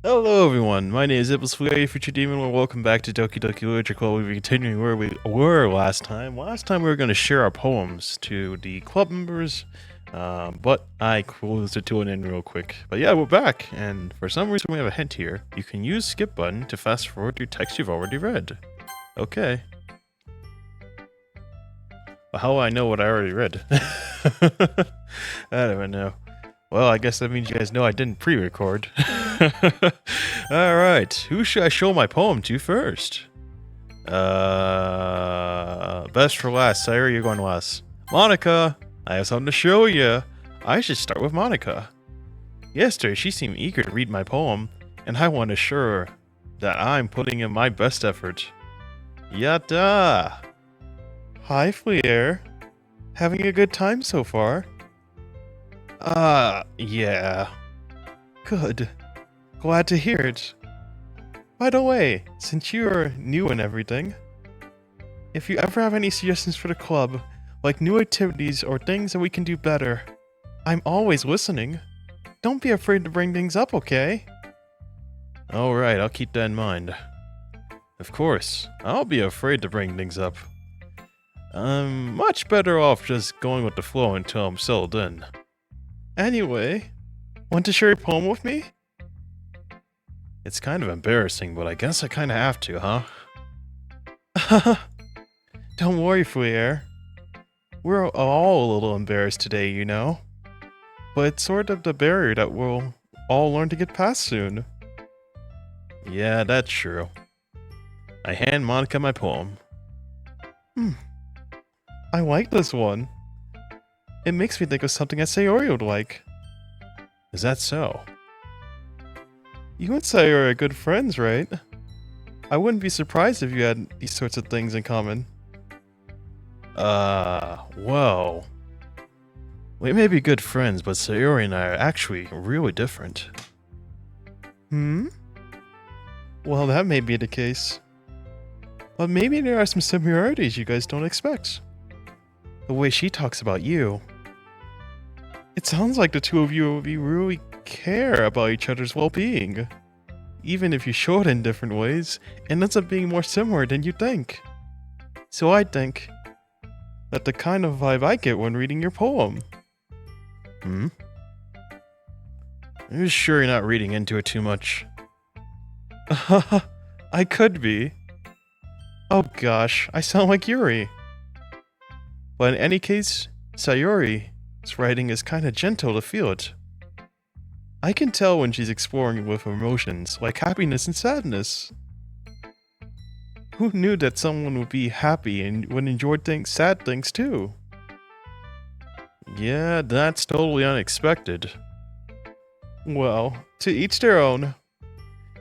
Hello everyone, my name is Sayori, Future Demon, and welcome back to Doki Doki Literature Club. We're continuing where we were last time. Last time we were going to share our poems to the club members, but I closed it to an end real quick. But yeah, we're back, and for some reason we have a hint here. You can use skip button to fast forward through text you've already read. Okay. Well, how will I know what I already read? I don't know. Well, I guess that means you guys know I didn't pre-record. Alright, who should I show my poem to first? Best for last. Sayori, you're going last. Monica, I have something to show you. I should start with Monica. Yesterday, she seemed eager to read my poem, and I want to assure her that I'm putting in my best effort. Yatta! Hi, Fleer. Having a good time so far? Yeah. Good. Glad to hear it. By the way, since you're new and everything, if you ever have any suggestions for the club, like new activities or things that we can do better, I'm always listening. Don't be afraid to bring things up, okay? Alright, I'll keep that in mind. Of course, I'll be afraid to bring things up. I'm much better off just going with the flow until I'm settled in. Anyway, want to share a poem with me? It's kind of embarrassing, but I guess I kind of have to, huh? Don't worry, Fouillère. We're all a little embarrassed today, you know? But it's sort of the barrier that we'll all learn to get past soon. Yeah, that's true. I hand Monica my poem. I like this one. It makes me think of something that Sayori would like. Is that so? You and Sayori are good friends, right? I wouldn't be surprised if you had these sorts of things in common. Well... We may be good friends, but Sayori and I are actually really different. Well, that may be the case. But maybe there are some similarities you guys don't expect. The way she talks about you. It sounds like the two of you really care about each other's well-being. Even if you show it in different ways, it ends up being more similar than you think. So I think that the kind of vibe I get when reading your poem. Are you sure you're not reading into it too much? I could be. Oh gosh, I sound like Yuri. But in any case, Sayori's writing is kinda gentle to feel it. I can tell when she's exploring with emotions like happiness and sadness. Who knew that someone would be happy and would enjoy sad things too? Yeah, that's totally unexpected. Well, to each their own.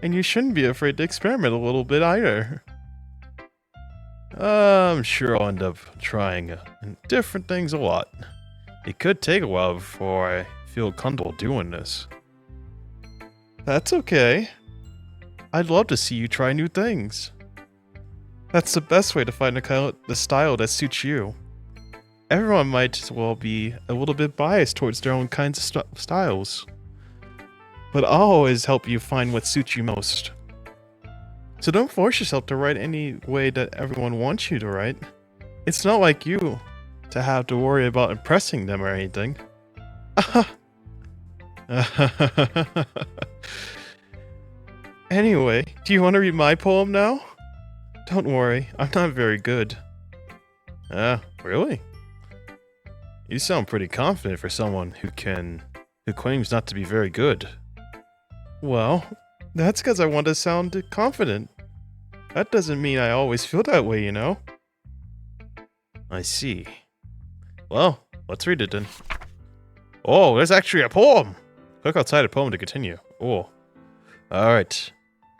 And you shouldn't be afraid to experiment a little bit either. I'm sure I'll end up trying different things a lot. It could take a while before I feel comfortable doing this. That's okay. I'd love to see you try new things. That's the best way to find the style that suits you. Everyone might as well be a little bit biased towards their own kinds of styles. But I'll always help you find what suits you most. So don't force yourself to write any way that everyone wants you to write. It's not like you to have to worry about impressing them or anything. Anyway, do you want to read my poem now? Don't worry, I'm not very good. Really? You sound pretty confident for someone who claims not to be very good. Well, that's because I want to sound confident. That doesn't mean I always feel that way, you know? I see. Well, let's read it then. Oh, there's actually a poem! Click outside a poem to continue. Oh. Alright.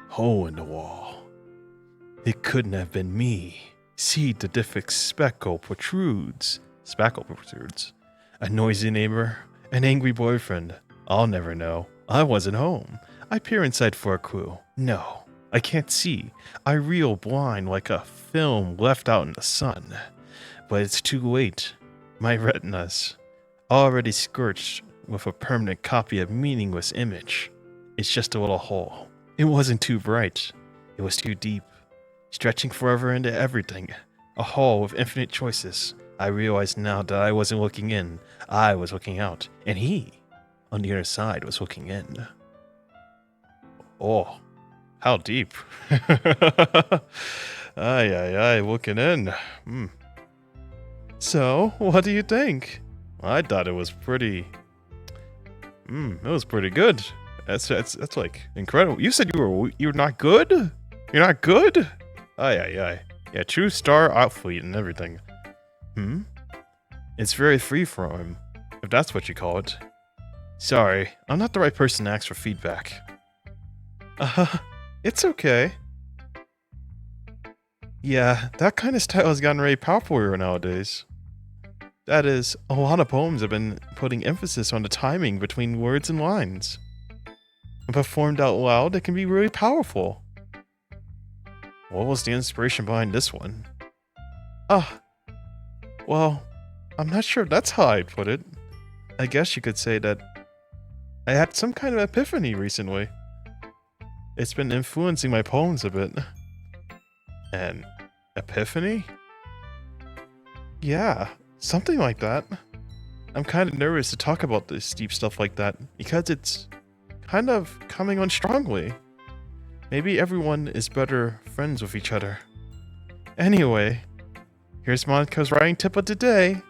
Hole in the wall. It couldn't have been me. See, the different speckle protrudes. A noisy neighbor. An angry boyfriend. I'll never know. I wasn't home. I peer inside for a clue. No, I can't see. I reel blind like a film left out in the sun. But it's too late. My retina's already scorched with a permanent copy of meaningless image. It's just a little hole It wasn't too bright. It was too deep, stretching forever into everything. A hall with infinite choices. I realized now that I wasn't looking in, I was looking out, and he, on the other side, was looking in. Oh, how deep. Ay, looking in. So, what do you think? I thought it was pretty... it was pretty good. That's like incredible. You said you're not good? You're not good? Ay. Yeah, true star athlete and everything. It's very freeform, if that's what you call it. Sorry, I'm not the right person to ask for feedback. It's okay. Yeah, that kind of style has gotten very popular nowadays. That is, a lot of poems have been putting emphasis on the timing between words and lines. When performed out loud, it can be really powerful. What was the inspiration behind this one? Well, I'm not sure that's how I'd put it. I guess you could say that I had some kind of epiphany recently. It's been influencing my poems a bit. An epiphany? Yeah, something like that. I'm kind of nervous to talk about this deep stuff like that because it's kind of coming on strongly. Maybe everyone is better friends with each other. Anyway, here's Monika's writing tip of the day.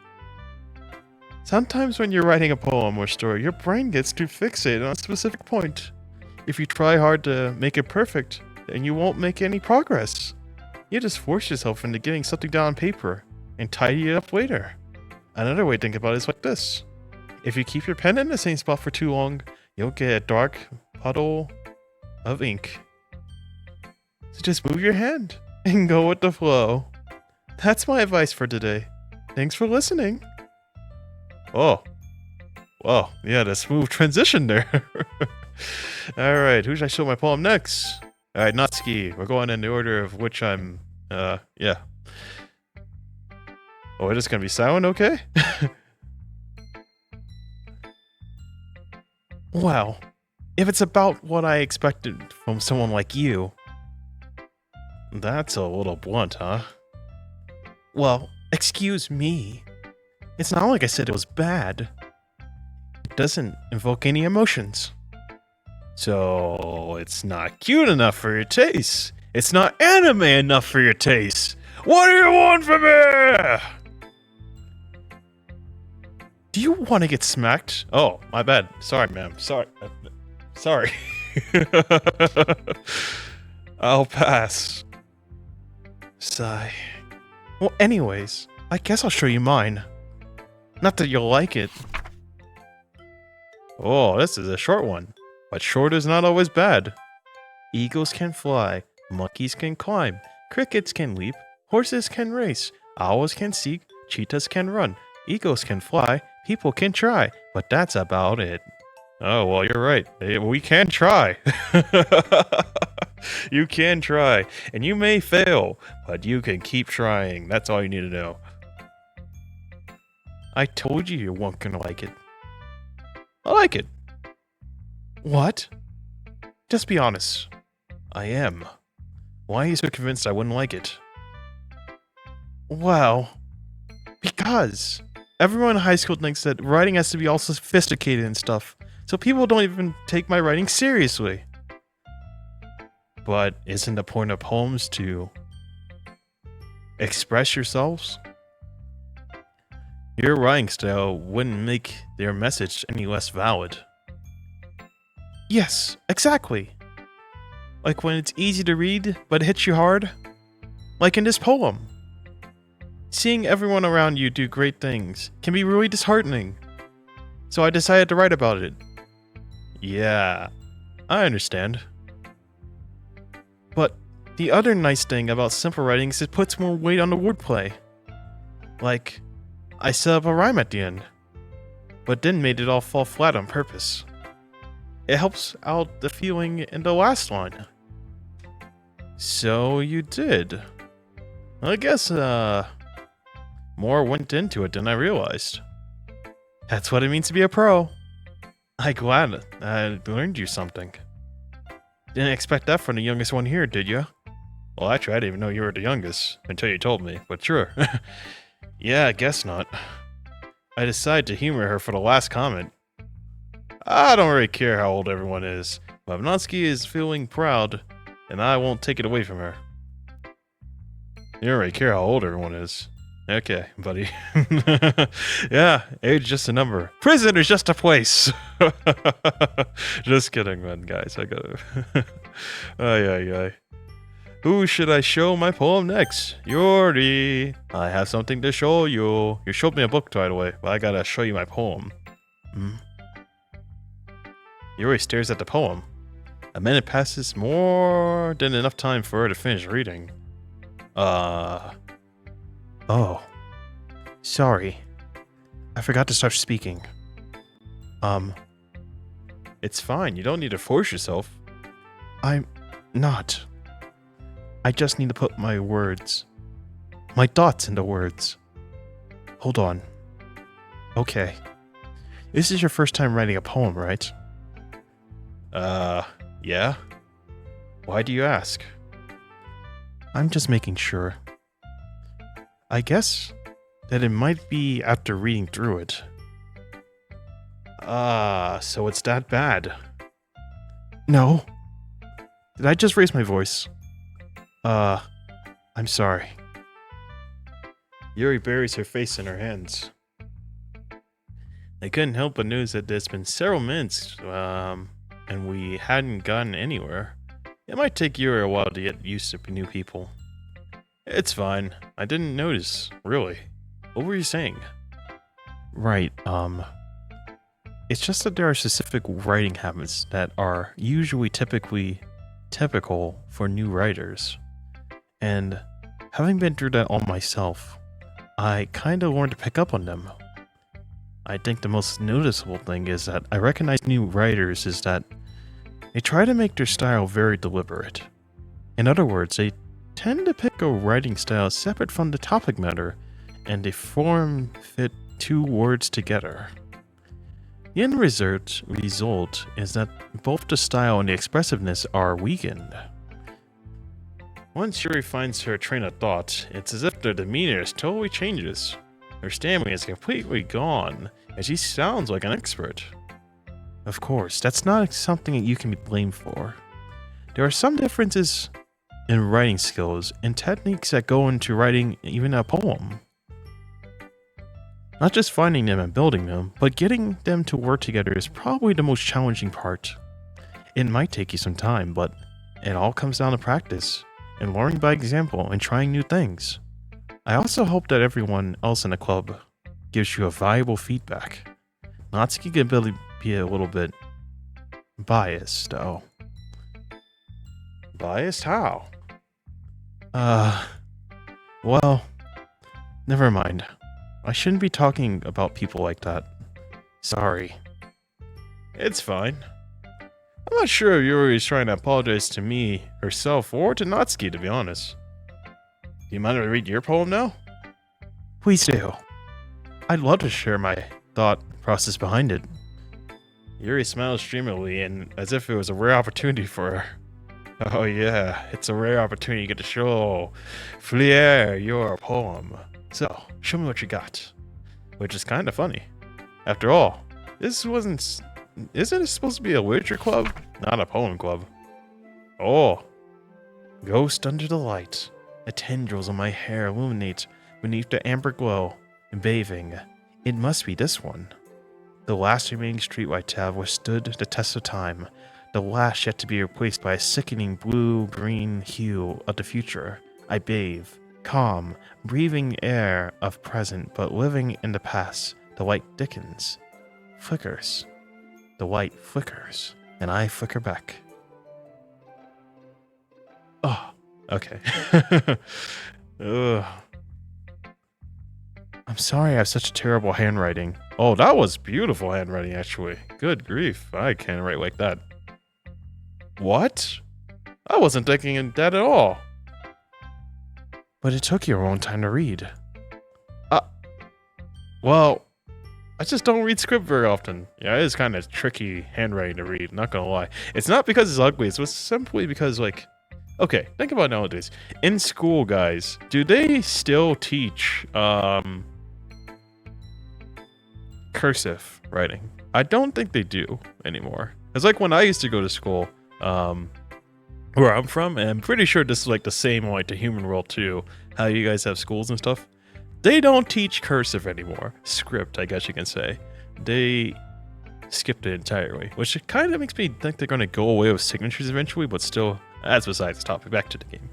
Sometimes when you're writing a poem or story, your brain gets too fixated on a specific point. If you try hard to make it perfect, then you won't make any progress. You just force yourself into getting something down on paper and tidy it up later. Another way to think about it is like this. If you keep your pen in the same spot for too long, you'll get a dark puddle of ink. So just move your hand and go with the flow. That's my advice for today. Thanks for listening. Oh. Well, yeah, the smooth transition there. Alright, who should I show my poem next? Alright, Natsuki. We're going in the order of which I'm, yeah. Oh, it is gonna be silent, okay? Wow. If it's about what I expected from someone like you... That's a little blunt, huh? Well, excuse me. It's not like I said it was bad. It doesn't invoke any emotions. So, it's not cute enough for your taste. It's not anime enough for your taste. What do you want from me? Do you want to get smacked? Oh, my bad. Sorry, ma'am. Sorry. Sorry. I'll pass. Sigh. Well, anyways, I guess I'll show you mine. Not that you'll like it. Oh, this is a short one. But short is not always bad. Eagles can fly, monkeys can climb, crickets can leap, horses can race, owls can seek, cheetahs can run, eagles can fly, people can try, but that's about it. Oh, well, you're right. We can try. You can try, and you may fail, but you can keep trying. That's all you need to know. I told you weren't gonna like it. I like it. What? Just be honest. I am. Why are you so convinced I wouldn't like it? Well, because everyone in high school thinks that writing has to be all sophisticated and stuff, so people don't even take my writing seriously. But isn't the point of poems to express yourselves? Your writing style wouldn't make their message any less valid. Yes, exactly. Like when it's easy to read, but it hits you hard. Like in this poem. Seeing everyone around you do great things can be really disheartening. So I decided to write about it. Yeah, I understand. But the other nice thing about simple writing is it puts more weight on the wordplay. Like, I set up a rhyme at the end, but then made it all fall flat on purpose. It helps out the feeling in the last line. So you did. I guess, more went into it than I realized. That's what it means to be a pro. I'm glad I learned you something. Didn't expect that from the youngest one here, did you? Well, actually, I didn't even know you were the youngest until you told me, but sure. Yeah, I guess not. I decided to humor her for the last comment. I don't really care how old everyone is, but if Natsuki is feeling proud, then I won't take it away from her. You don't really care how old everyone is. Okay, buddy. Yeah, age is just a number. Prison is just a place. Just kidding, man, guys. I gotta. Ay. Who should I show my poem next? Yori. I have something to show you. You showed me a book, by the way, but I gotta show you my poem. Yori stares at the poem. A minute passes, more than enough time for her to finish reading. Oh. Sorry. I forgot to start speaking. It's fine. You don't need to force yourself. I'm not. I just need to put my thoughts into words. Hold on. Okay. This is your first time writing a poem, right? Yeah? Why do you ask? I'm just making sure. I guess that it might be after reading through it. So it's that bad. No. Did I just raise my voice? I'm sorry. Yuri buries her face in her hands. I couldn't help but notice that there's been several minutes, and we hadn't gotten anywhere. It might take Yuri a while to get used to new people. It's fine. I didn't notice, really. What were you saying? Right, it's just that there are specific writing habits that are usually typical for new writers. And having been through that all myself, I kinda learned to pick up on them. I think the most noticeable thing is that I recognize new writers is that they try to make their style very deliberate. In other words, they tend to pick a writing style separate from the topic matter, and they form fit two words together. The end result is that both the style and the expressiveness are weakened. Once Yuri finds her train of thought, it's as if their demeanor totally changes. Her stamina is completely gone, and she sounds like an expert. Of course, that's not something that you can be blamed for. There are some differences in writing skills and techniques that go into writing even a poem. Not just finding them and building them, but getting them to work together is probably the most challenging part. It might take you some time, but it all comes down to practice, and learning by example, and trying new things. I also hope that everyone else in the club gives you a valuable feedback. Natsuki can be a little bit biased, though. Biased? How? Well, never mind. I shouldn't be talking about people like that. Sorry. It's fine. I'm not sure if Yuri is trying to apologize to me, herself, or to Natsuki, to be honest. Do you mind if I read your poem now? Please do. I'd love to share my thought process behind it. Yuri smiles dreamily and as if it was a rare opportunity for her. Oh yeah, it's a rare opportunity to get to show Flair your poem. So, show me what you got. Which is kind of funny. After all, isn't it supposed to be a literature club? Not a poem club. Oh. Ghost under the light. The tendrils of my hair illuminate beneath the amber glow. Bathing. It must be this one. The last remaining streetlight tab withstood the test of time. The last yet to be replaced by a sickening blue-green hue of the future. I bathe. Calm, breathing air of present, but living in the past. The light thickens, flickers. The light flickers, and I flicker back. Oh, okay. Ugh. I'm sorry I have such terrible handwriting. Oh, that was beautiful handwriting, actually. Good grief, I can't write like that. What? I wasn't thinking of that at all. But it took you a long time to read. Well, I just don't read script very often. Yeah, it is kind of tricky handwriting to read, not gonna lie. It's not because it's ugly, it's simply because, like... Okay, think about nowadays. In school, guys, do they still teach, cursive writing? I don't think they do anymore. It's like when I used to go to school, where I'm from, and I'm pretty sure this is like the same like the human world too, how you guys have schools and stuff. They don't teach cursive anymore. Script, I guess you can say. They skipped it entirely, which kind of makes me think they're going to go away with signatures eventually, but still, that's besides the topic. Back to the game.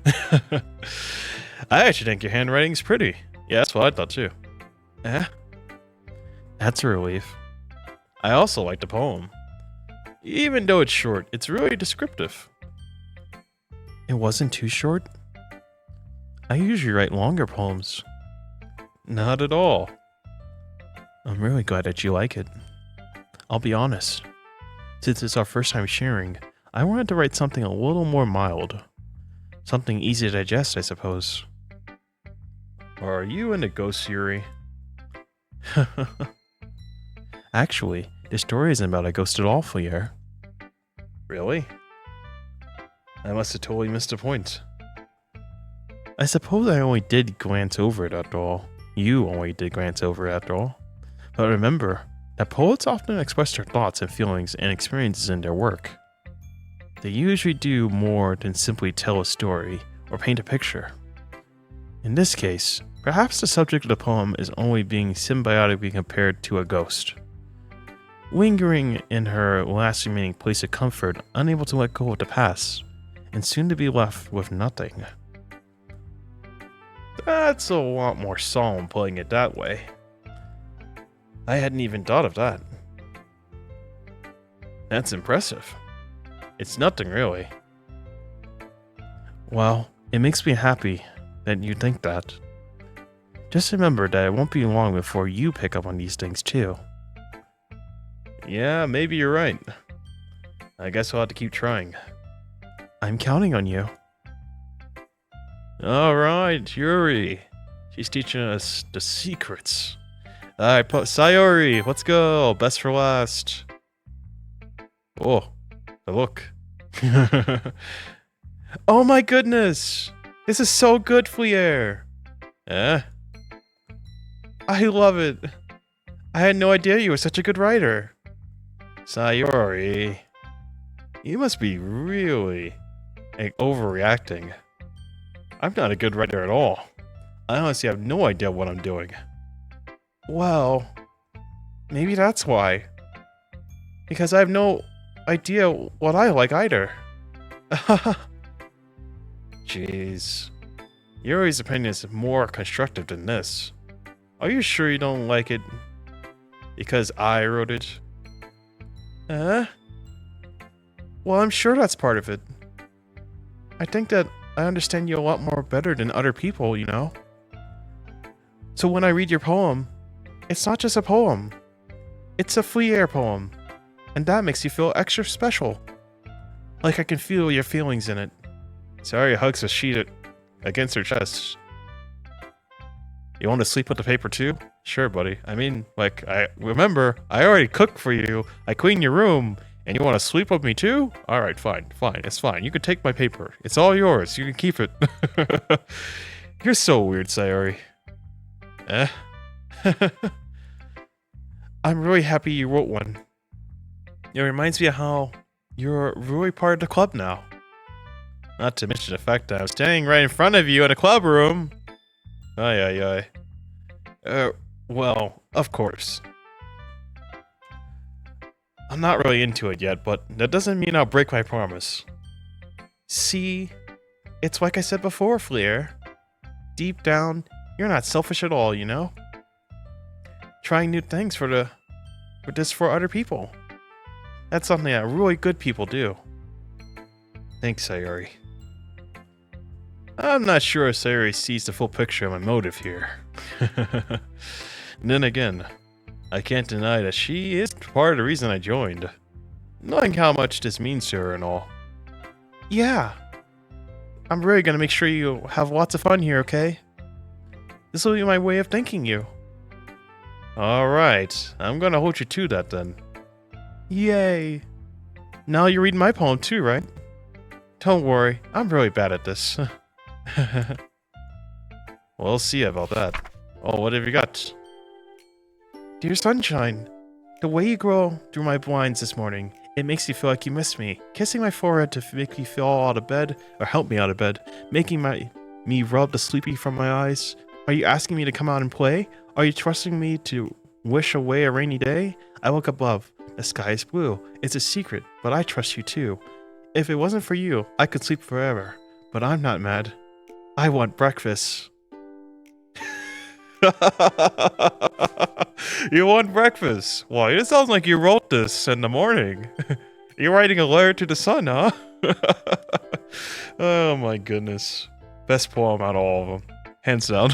I actually think your handwriting's pretty. Yeah, that's what I thought too. Eh? That's a relief. I also like the poem. Even though it's short, it's really descriptive. It wasn't too short? I usually write longer poems. Not at all. I'm really glad that you like it. I'll be honest. Since it's our first time sharing, I wanted to write something a little more mild. Something easy to digest, I suppose. Are you into ghost theory? Actually, this story isn't about a ghost at all, Flier. Really? I must have totally missed the point. I suppose I only did glance over it after all. You only did glance over it after all. But remember that poets often express their thoughts and feelings and experiences in their work. They usually do more than simply tell a story or paint a picture. In this case, perhaps the subject of the poem is only being symbiotically compared to a ghost. Lingering in her last remaining place of comfort, unable to let go of the past, and soon to be left with nothing. That's a lot more solemn putting it that way. I hadn't even thought of that. That's impressive. It's nothing really. Well, it makes me happy that you think that. Just remember that it won't be long before you pick up on these things too. Yeah, maybe you're right. I guess I'll have to keep trying. I'm counting on you. Alright, Yuri. She's teaching us the secrets. Alright, Sayori, let's go. Best for last. Oh, look. Oh my goodness! This is so good, Flier. Eh? I love it. I had no idea you were such a good writer. Sayori, you must be really overreacting. I'm not a good writer at all. I honestly have no idea what I'm doing. Well, maybe that's why. Because I have no idea what I like either. Jeez. Yuri's opinion is more constructive than this. Are you sure you don't like it because I wrote it? Well, I'm sure that's part of it. I think that I understand you a lot more better than other people, you know? So when I read your poem, it's not just a poem. It's a Flier poem. And that makes you feel extra special. Like I can feel your feelings in it. Sayori hugs the sheet against her chest. You want to sleep with the paper too? Sure, buddy. I mean, like, I already cooked for you. I cleaned your room. And you want to sleep with me too? Alright, fine. It's fine. You can take my paper. It's all yours. You can keep it. You're so weird, Sayori. Eh? I'm really happy you wrote one. It reminds me of how you're really part of the club now. Not to mention the fact that I'm standing right in front of you in a club room. Ay. Well, of course. I'm not really into it yet, but that doesn't mean I'll break my promise. See? It's like I said before, Flier. Deep down, you're not selfish at all, you know? Trying new things for other people. That's something that really good people do. Thanks, Sayori. I'm not sure if Sayori sees the full picture of my motive here. And then again, I can't deny that she is part of the reason I joined. Knowing how much this means to her and all. Yeah. I'm really gonna make sure you have lots of fun here, okay? This will be my way of thanking you. Alright, I'm gonna hold you to that then. Yay! Now you're reading my poem too, right? Don't worry, I'm really bad at this. We'll see about that. Oh, what have you got? Dear Sunshine, the way you glow through my blinds this morning, it makes me feel like you miss me. Kissing my forehead to make me feel out of bed, or help me out of bed, making me rub the sleepy from my eyes. Are you asking me to come out and play? Are you trusting me to wish away a rainy day? I look above. The sky is blue. It's a secret, but I trust you too. If it wasn't for you, I could sleep forever. But I'm not mad. I want breakfast. You want breakfast? Why, it sounds like you wrote this in the morning. You're writing a letter to the sun, huh? Oh my goodness. Best poem out of all of them. Hands down.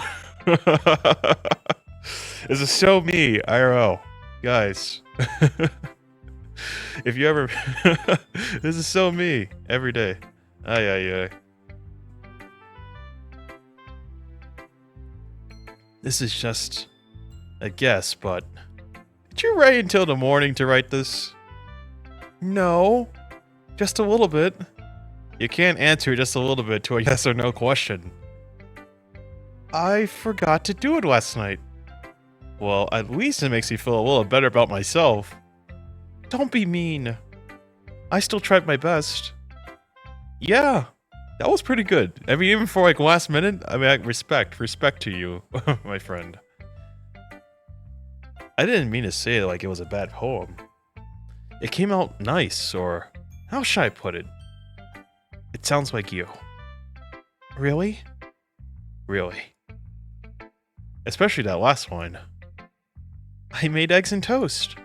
This is so me, IRL. Guys. If you ever... This is so me. Every day. Ay. This is just a guess, but... Did you wait until the morning to write this? No. Just a little bit. You can't answer just a little bit to a yes or no question. I forgot to do it last night. Well, at least it makes me feel a little better about myself. Don't be mean. I still tried my best. Yeah, that was pretty good. I mean, even for like last minute, I mean, respect to you, my friend. I didn't mean to say it like it was a bad poem. It came out nice, or how should I put it? It sounds like you. Really? Really. Especially that last one. I made eggs and toast.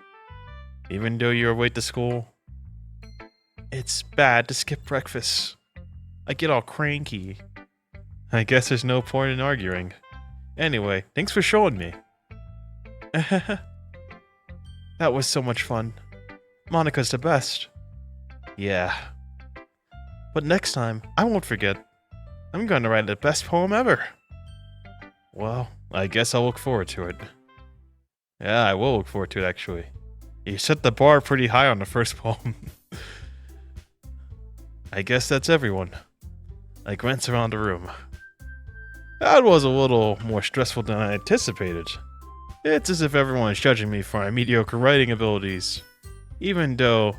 Even though you're late to school. It's bad to skip breakfast. I get all cranky. I guess there's no point in arguing. Anyway, thanks for showing me. That was so much fun. Monica's the best. Yeah. But next time, I won't forget. I'm gonna write the best poem ever. Well, I guess I'll look forward to it. Yeah, I will look forward to it, actually. You set the bar pretty high on the first poem. I guess that's everyone. I glance around the room. That was a little more stressful than I anticipated. It's as if everyone is judging me for my mediocre writing abilities. Even though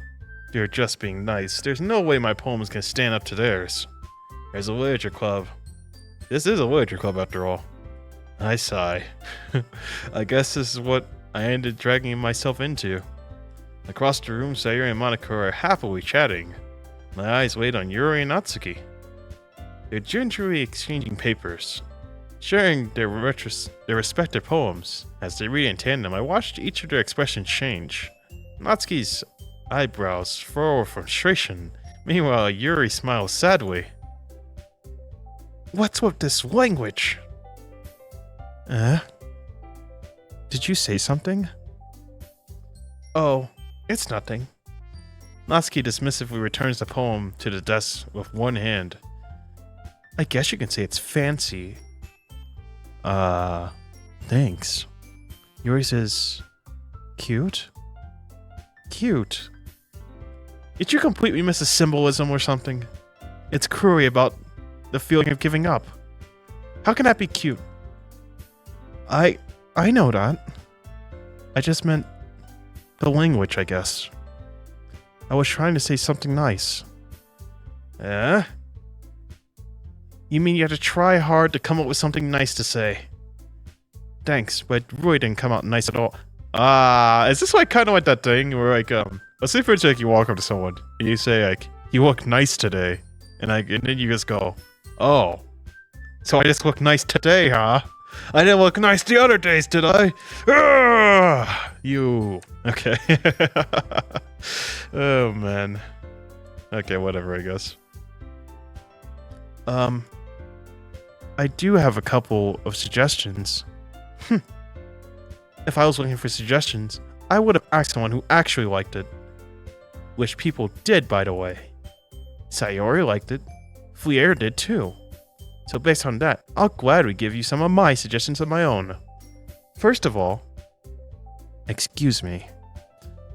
they're just being nice, there's no way my poems can stand up to theirs. There's a literature club. This is a literature club after all. I sigh. I guess this is what I ended dragging myself into. Across the room, Sayori and Monica are happily chatting. My eyes wait on Yuri and Natsuki. They're gingerly exchanging papers, sharing their respective poems. As they read in tandem, I watched each of their expressions change. Natsuki's eyebrows furrow with frustration. Meanwhile, Yuri smiles sadly. What's with this language? Did you say something? Oh, it's nothing. Natsuki dismissively returns the poem to the desk with one hand. I guess you can say it's fancy. Thanks. Yours is... cute? Cute. Did you completely miss a symbolism or something? It's query about the feeling of giving up. How can that be cute? I know that. I just meant the language, I guess. I was trying to say something nice. You mean you had to try hard to come up with something nice to say? Thanks, but it really didn't come out nice at all. Is this like kind of like that thing where like, let's say for instance like you walk up to someone and you say like, you look nice today, and then you just go, oh, so I just look nice today, huh? I didn't look nice the other days, did I? You. Okay. Oh, man. Okay, whatever, I guess. I do have a couple of suggestions. If I was looking for suggestions, I would have asked someone who actually liked it. Which people did, by the way. Sayori liked it. Flier did too. So based on that, I'll gladly give you some of my suggestions of my own. First of all, Excuse me.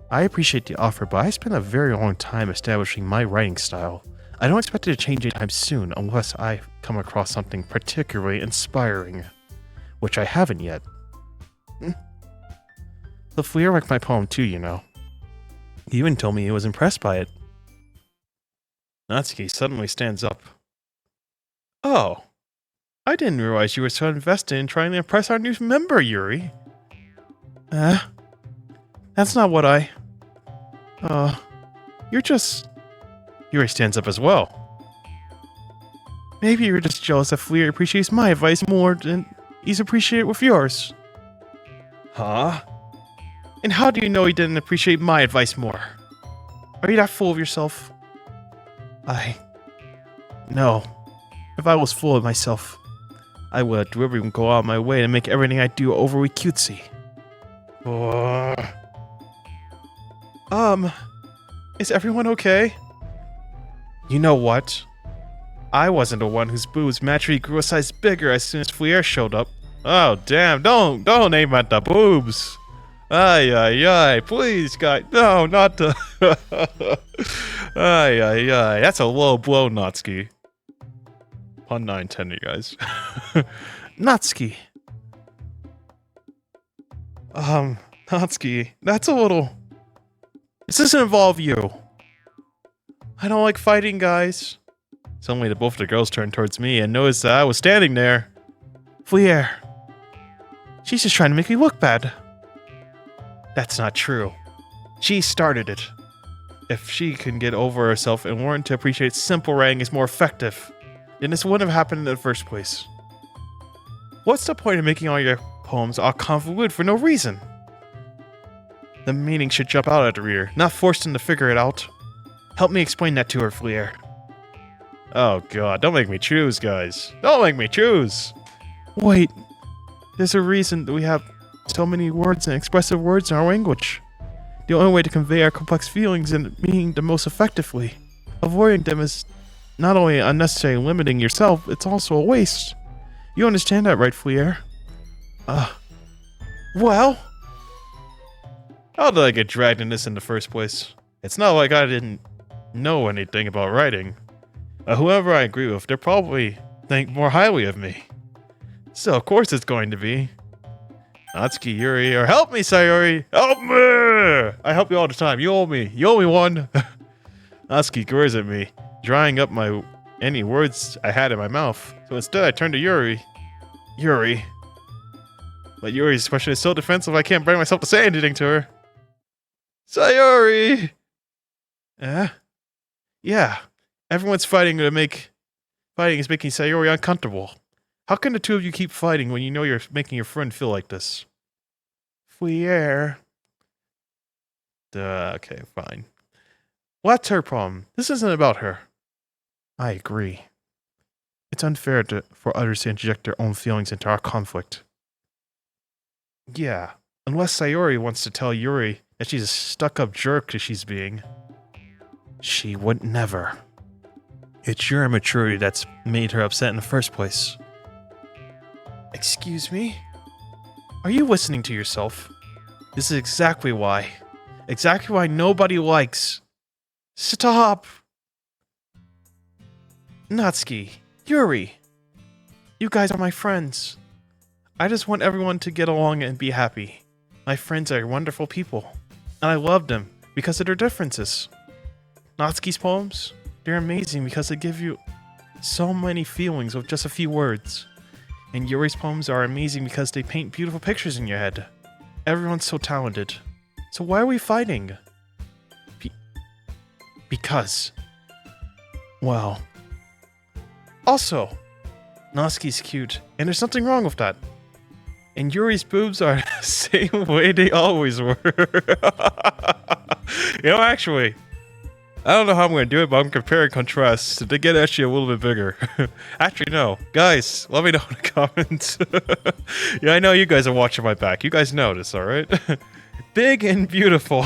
I appreciate the offer, but I spent a very long time establishing my writing style. I don't expect it to change anytime soon unless I come across something particularly inspiring. Which I haven't yet. The Fleer liked my poem too, you know. He even told me he was impressed by it. Natsuki suddenly stands up. Oh, I didn't realize you were so invested in trying to impress our new member, Yuri. That's not what you're just... Yuri stands up as well. Maybe you're just jealous that Fleer appreciates my advice more than he's appreciated with yours. Huh? And how do you know he didn't appreciate my advice more? Are you that full of yourself? No. If I was full of myself, I would deliberately go out of my way to make everything I do overly cutesy. Is everyone okay? You know what? I wasn't the one whose boobs naturally grew a size bigger as soon as Fleer showed up. Oh damn, don't aim at the boobs. Ay, please guys, no, not the... Ay, that's a low blow, Natsuki. Pun 910, you guys. Natsuki. Natsuki, that's a little... This doesn't involve you. I don't like fighting, guys. Suddenly, both of the girls turned towards me and noticed that I was standing there. Fleer. She's just trying to make me look bad. That's not true. She started it. If she can get over herself and learn to appreciate simple writing is more effective, then this wouldn't have happened in the first place. What's the point of making all your poems all convoluted for no reason? The meaning should jump out at the reader, not force them to figure it out. Help me explain that to her, Fleer. Oh god, don't make me choose, guys. Don't make me choose! Wait, there's a reason that we have so many words and expressive words in our language. The only way to convey our complex feelings and meaning the most effectively. Avoiding them is not only unnecessary and limiting yourself, it's also a waste. You understand that, right, Fleer? Well... How did I get dragged in this in the first place? It's not like I didn't know anything about writing. Whoever I agree with, they'll probably think more highly of me. So of course it's going to be. Natsuki, Yuri, or help me, Sayori! Help me! I help you all the time. You owe me. You owe me one. Natsuki glares at me, drying up any words I had in my mouth. So instead I turn to Yuri. Yuri. But Yuri's expression is so defensive I can't bring myself to say anything to her. Sayori! Yeah. Everyone's fighting is making Sayori uncomfortable. How can the two of you keep fighting when you know you're making your friend feel like this? Fleer. Okay, fine. Well, that's her problem. This isn't about her. I agree. It's unfair for others to inject their own feelings into our conflict. Yeah, unless Sayori wants to tell Yuri that she's a stuck-up jerk that she's being. She would never. It's your immaturity that's made her upset in the first place. Excuse me? Are you listening to yourself? This is exactly why. Exactly why nobody likes. Stop! Natsuki, Yuri. You guys are my friends. I just want everyone to get along and be happy. My friends are wonderful people. And I love them because of their differences. Natsuki's poems, they're amazing because they give you so many feelings with just a few words. And Yuri's poems are amazing because they paint beautiful pictures in your head. Everyone's so talented. So why are we fighting? Because. Well. Also, Natsuki's cute, and there's nothing wrong with that. And Yuri's boobs are the same way they always were. Actually, I don't know how I'm going to do it, but I'm comparing contrasts. They get actually a little bit bigger. Actually, no. Guys, let me know in the comments. Yeah, I know you guys are watching my back. You guys know this, alright? Big and beautiful.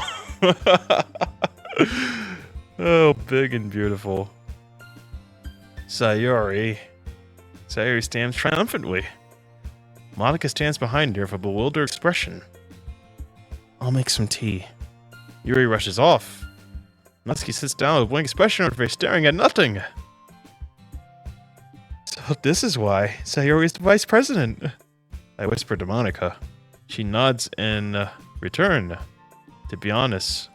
Oh, big and beautiful. Sayori. Sayori stands triumphantly. Monica stands behind her with a bewildered expression. I'll make some tea. Yuri rushes off. Natsuki sits down with a blank expression on her face, staring at nothing. So this is why Sayori is the vice president. I whisper to Monica. She nods in return. To be honest,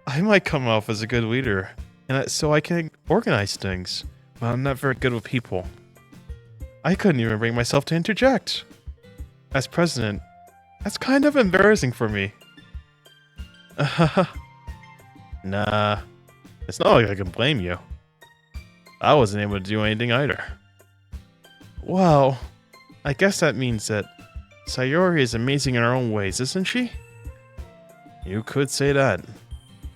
I might come off as a good leader, and so I can organize things, but I'm not very good with people. I couldn't even bring myself to interject. As president, that's kind of embarrassing for me. Nah, it's not like I can blame you. I wasn't able to do anything either. Well, I guess that means that Sayori is amazing in her own ways, isn't she? You could say that.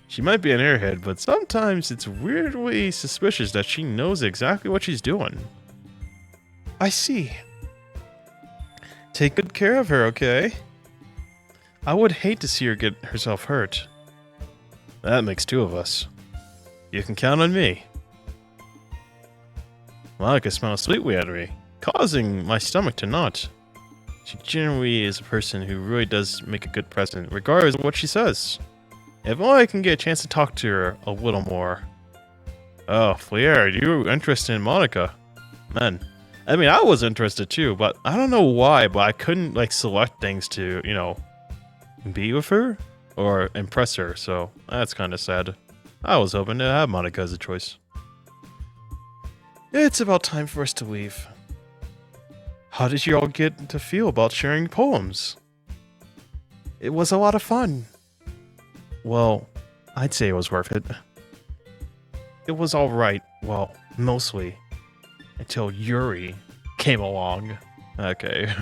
She might be an airhead, but sometimes it's weirdly suspicious that she knows exactly what she's doing. I see. Take good care of her, okay? I would hate to see her get herself hurt. That makes two of us. You can count on me. Monica smiles sweetly at me, causing my stomach to knot. She generally is a person who really does make a good president, regardless of what she says. If only I can get a chance to talk to her a little more. Oh, Flair, you interested in Monica? Man, I mean, I was interested too, but I don't know why, but I couldn't, like, select things to, you know, be with her or impress her, so that's kind of sad. I was hoping to have Monica as a choice. It's about time for us to leave. How did you all get to feel about sharing poems? It was a lot of fun. Well, I'd say it was worth it. It was alright, well, mostly. Until Yuri came along. Okay.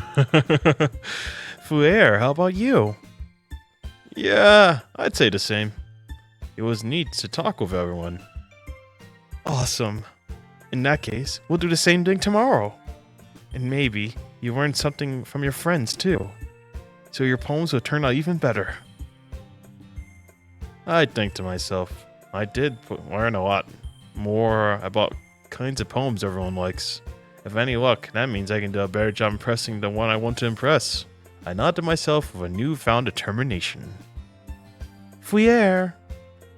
Flair, how about you? Yeah, I'd say the same. It was neat to talk with everyone. Awesome. In that case, we'll do the same thing tomorrow. And maybe you learned something from your friends too. So your poems will turn out even better. I think to myself, I did learn a lot more about kinds of poems everyone likes. If any luck, that means I can do a better job impressing the one I want to impress. I nod to myself with a newfound determination. Fouillère,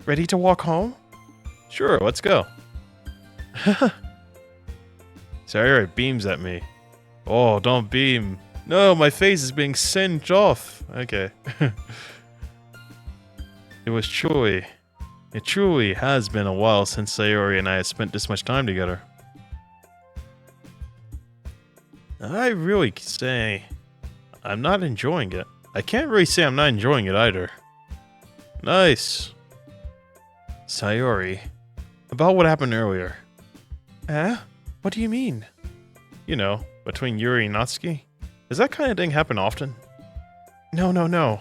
ready to walk home? Sure, let's go. Sayori beams at me. Oh, don't beam. No, my face is being singed off. Okay. It truly has been a while since Sayori and I have spent this much time together. I really say I'm not enjoying it. I can't really say I'm not enjoying it either. Nice. Sayori, about what happened earlier. What do you mean? You know, between Yuri and Natsuki. Does that kind of thing happen often? No.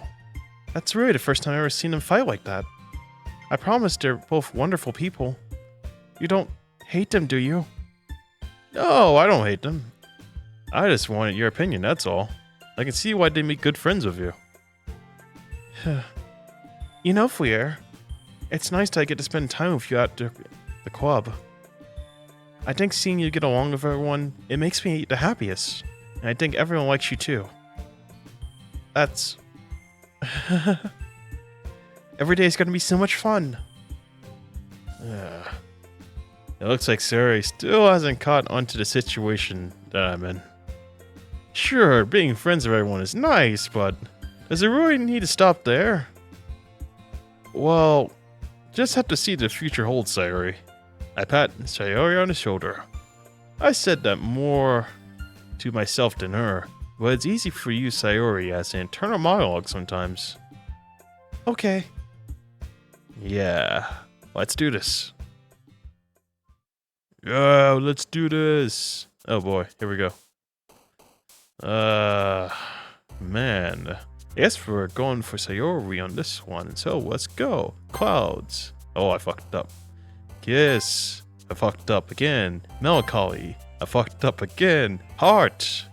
That's really the first time I've ever seen them fight like that. I promise they're both wonderful people. You don't hate them, do you? No, I don't hate them. I just wanted your opinion, that's all. I can see why they make good friends with you. You know, Fouillère, it's nice that I get to spend time with you at the club. I think seeing you get along with everyone, it makes me the happiest. And I think everyone likes you too. That's... Every day is going to be so much fun. It looks like Sayori still hasn't caught onto the situation that I'm in. Sure, being friends with everyone is nice, but does it really need to stop there? Well, just have to see the future holds, Sayori. I pat Sayori on the shoulder. I said that more to myself than her, but it's easy for you, Sayori, as an internal monologue sometimes. Okay. Yeah, let's do this. Yeah, let's do this. Oh boy, here we go. Man. Yes, we're going for Sayori on this one, so let's go. Clouds. Oh, I fucked up. Kiss. I fucked up again. Melancholy. I fucked up again. Heart.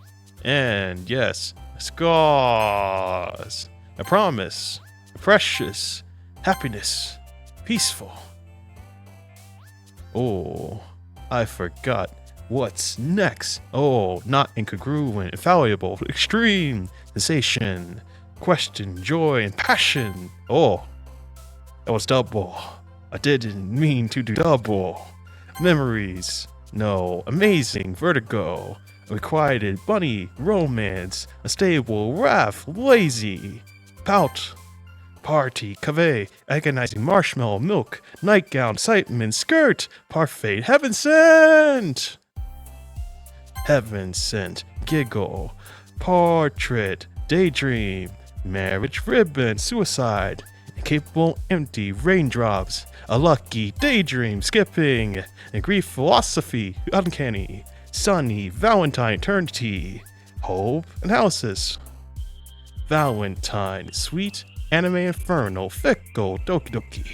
And yes, scars. I promise. Precious. Happiness. Peaceful. Oh, I forgot. What's next? Oh, not incongruent, infallible, extreme, sensation, question, joy, and passion. Oh, that was double. I didn't mean to do double. Memories. No. Amazing. Vertigo. Requited. Bunny. Romance. Unstable. Wrath. Lazy. Pout. Party. Cave. Agonizing. Marshmallow. Milk. Nightgown. Excitement. Skirt. Parfait. Heaven sent. Heaven sent. Giggle. Portrait. Daydream. Marriage. Ribbon. Suicide. Incapable. Empty. Raindrops. A lucky. Daydream. Skipping. And grief. Philosophy. Uncanny. Sunny. Valentine. Eternity. Hope. Analysis. Valentine. Sweet. Anime. Inferno. Fickle. Doki Doki.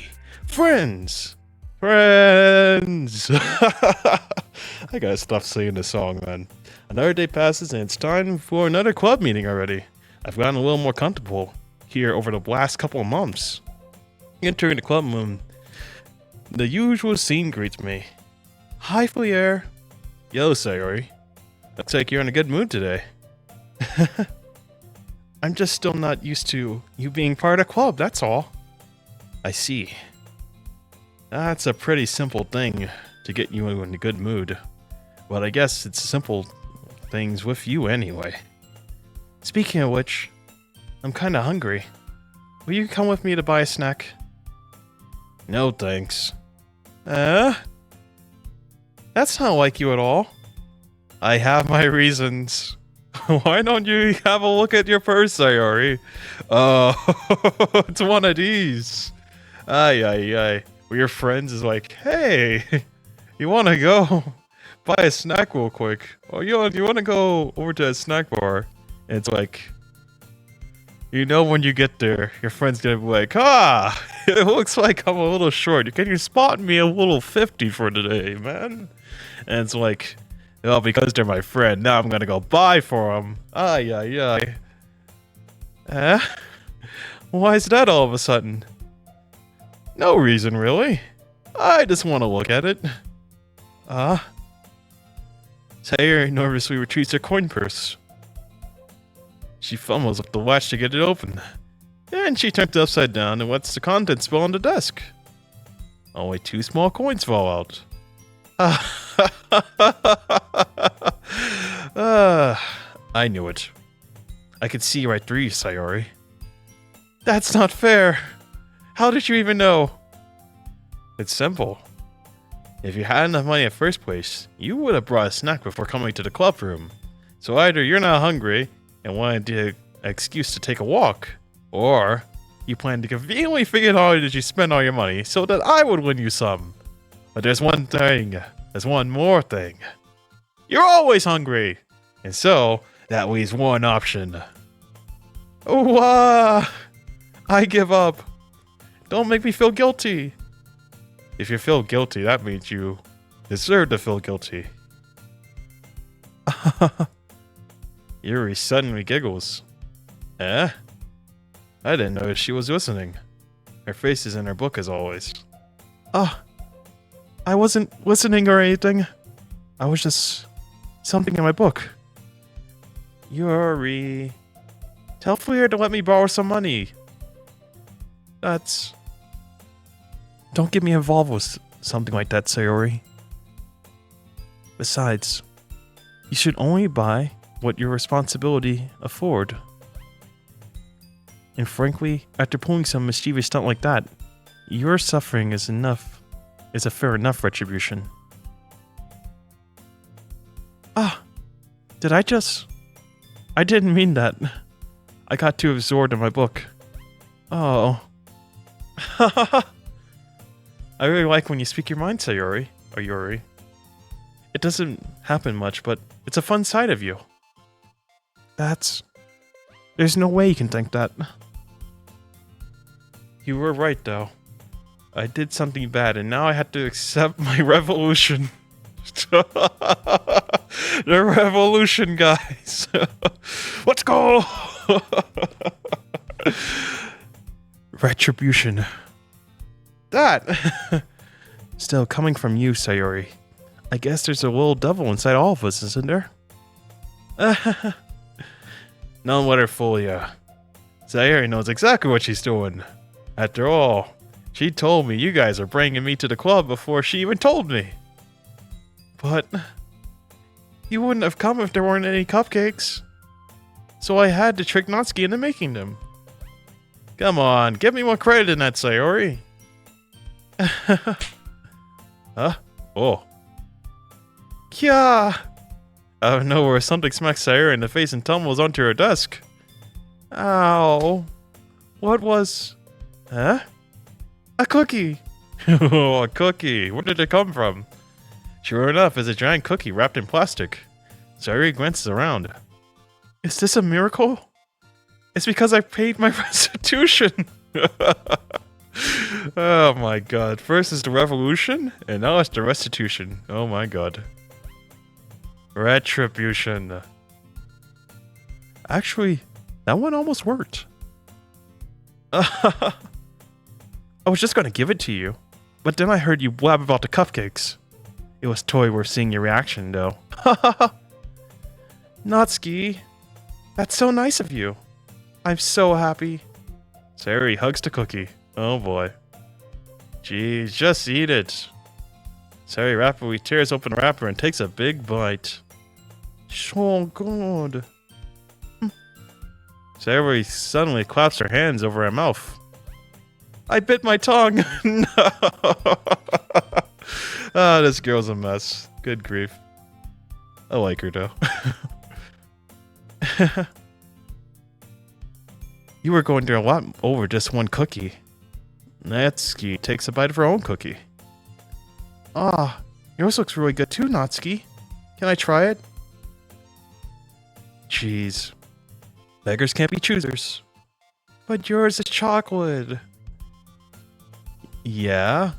Friends. Friends. I gotta stop singing this song, man. Another day passes and it's time for another club meeting already. I've gotten a little more comfortable here over the last couple of months. Entering the club room, the usual scene greets me. Hi, Flier. Yo, Sayori. Looks like you're in a good mood today. I'm just still not used to you being part of the club, that's all. I see. That's a pretty simple thing to get you in a good mood. But I guess it's simple things with you anyway. Speaking of which, I'm kinda hungry. Will you come with me to buy a snack? No thanks. That's not like you at all. I have my reasons. Why don't you have a look at your purse, Sayori? Oh, it's one of these. Ay. Where your friends is like, hey, you wanna go buy a snack real quick? Oh, you wanna go over to a snack bar? And it's like, you know, when you get there, your friend's gonna be like, it looks like I'm a little short. Can you spot me a little 50 for today, man? And it's like, well, because they're my friend, now I'm gonna go buy for them. Ay. Why is that all of a sudden? No reason, really. I just want to look at it. Sayori nervously retrieves her coin purse. She fumbles with the latch to get it open. And she turns it upside down and lets the contents spill on the desk. Only 2 small coins fall out. I knew it. I could see right through you, Sayori. That's not fair. How did you even know? It's simple. If you had enough money at first place, you would have brought a snack before coming to the club room. So either you're not hungry and wanted an excuse to take a walk, or you plan to conveniently figure out how did you spend all your money so that I would win you some. But there's one thing. There's one more thing. You're always hungry. And so, that leaves one option. I give up. Don't make me feel guilty. If you feel guilty, that means you deserve to feel guilty. Yuri suddenly giggles. I didn't notice she was listening. Her face is in her book as always. I wasn't listening or anything. I was just something in my book. Yuri, tell Flier to let me borrow some money. Don't get me involved with something like that, Sayori. Besides, you should only buy what your responsibility afford. And frankly, after pulling some mischievous stunt like that, your suffering is a fair enough retribution. I didn't mean that. I got too absorbed in my book. Oh. I really like when you speak your mind, Sayori, or Yuri. It doesn't happen much, but it's a fun side of you. There's no way you can think that. You were right, though. I did something bad, and now I had to accept my revolution. The revolution, guys. Let's go! Retribution. That! Still, coming from you, Sayori, I guess there's a little devil inside all of us, isn't there? None let her fool ya. Sayori knows exactly what she's doing. After all, she told me you guys are bringing me to the club before she even told me. But you wouldn't have come if there weren't any cupcakes. So I had to trick Natsuki into making them. Come on, give me more credit in that, Sayori. Huh? Oh. Kya! Out of nowhere, something smacks Sayori in the face and tumbles onto her desk. Ow. What was... Huh? A cookie! Oh, a cookie. Where did it come from? Sure enough, it's a giant cookie wrapped in plastic. Sayori glances around. Is this a miracle? It's because I paid my restitution! Oh my god. First is the revolution, and now it's the restitution. Oh my god. Retribution. Actually, that one almost worked. I was just gonna give it to you, but then I heard you blab about the cupcakes. It was totally worth seeing your reaction, though. Natsuki, that's so nice of you. I'm so happy. Sayori hugs the cookie. Oh boy. Geez, just eat it. Sayori rapidly tears open the wrapper and takes a big bite. So good. Sayori suddenly claps her hands over her mouth. I bit my tongue! No! Ah, this girl's a mess. Good grief. I like her though. You were going through a lot over just one cookie. Natsuki takes a bite of her own cookie. Ah, yours looks really good too, Natsuki. Can I try it? Jeez. Beggars can't be choosers. But yours is chocolate. Yeah?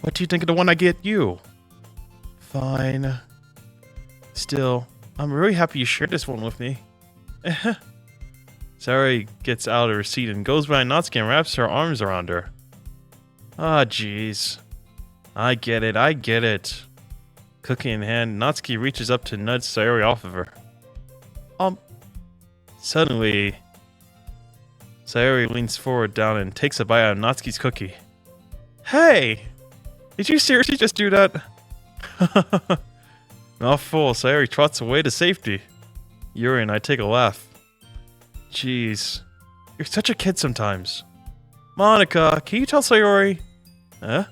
What do you think of the one I get you? Fine. Still, I'm really happy you shared this one with me. Sayori gets out of her seat and goes behind Natsuki and wraps her arms around her. Ah, jeez. I get it. Cookie in hand, Natsuki reaches up to nudge Sayori off of her. Suddenly, Sayori leans forward down and takes a bite out of Natsuki's cookie. Hey! Did you seriously just do that? Mouth full, Sayori trots away to safety. Yuri and I take a laugh. Jeez. You're such a kid sometimes. Monica, can you tell Sayori? Huh?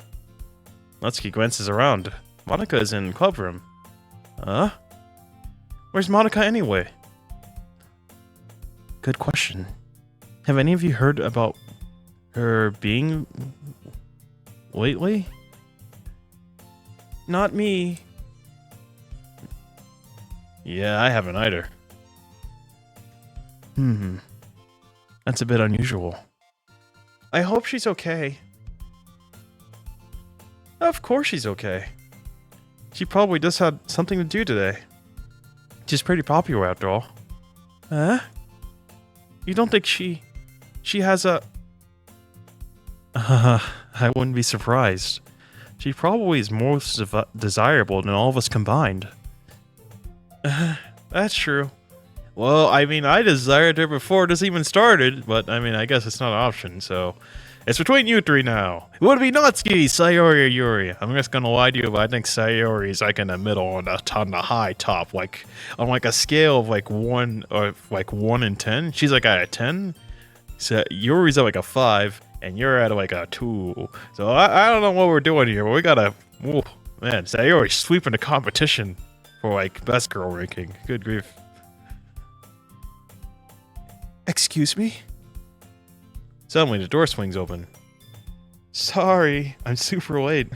Natsuki glances around. Monica is in the club room. Huh? Where's Monica anyway? Good question. Have any of you heard about her being lately? Not me. Yeah, I haven't either. That's a bit unusual. I hope she's okay. Of course she's okay. She probably just had something to do today. She's pretty popular after all. Huh? You don't think she has a... I wouldn't be surprised. She probably is more desirable than all of us combined. That's true. Well, I mean, I desired her before this even started, but I mean, I guess it's not an option, so... It's between you three now. It would be Natsuki, Sayori, or Yuri. I'm just gonna lie to you, but I think Sayori is like in the middle on the high top, like on like a scale of like 1 and 10. She's like at a 10. So Yuri's at like a 5, and you're at like a 2. So I don't know what we're doing here, but we gotta. Ooh, man, Sayori's sweeping the competition for like best girl ranking. Good grief. Excuse me? Suddenly, the door swings open. Sorry, I'm super late.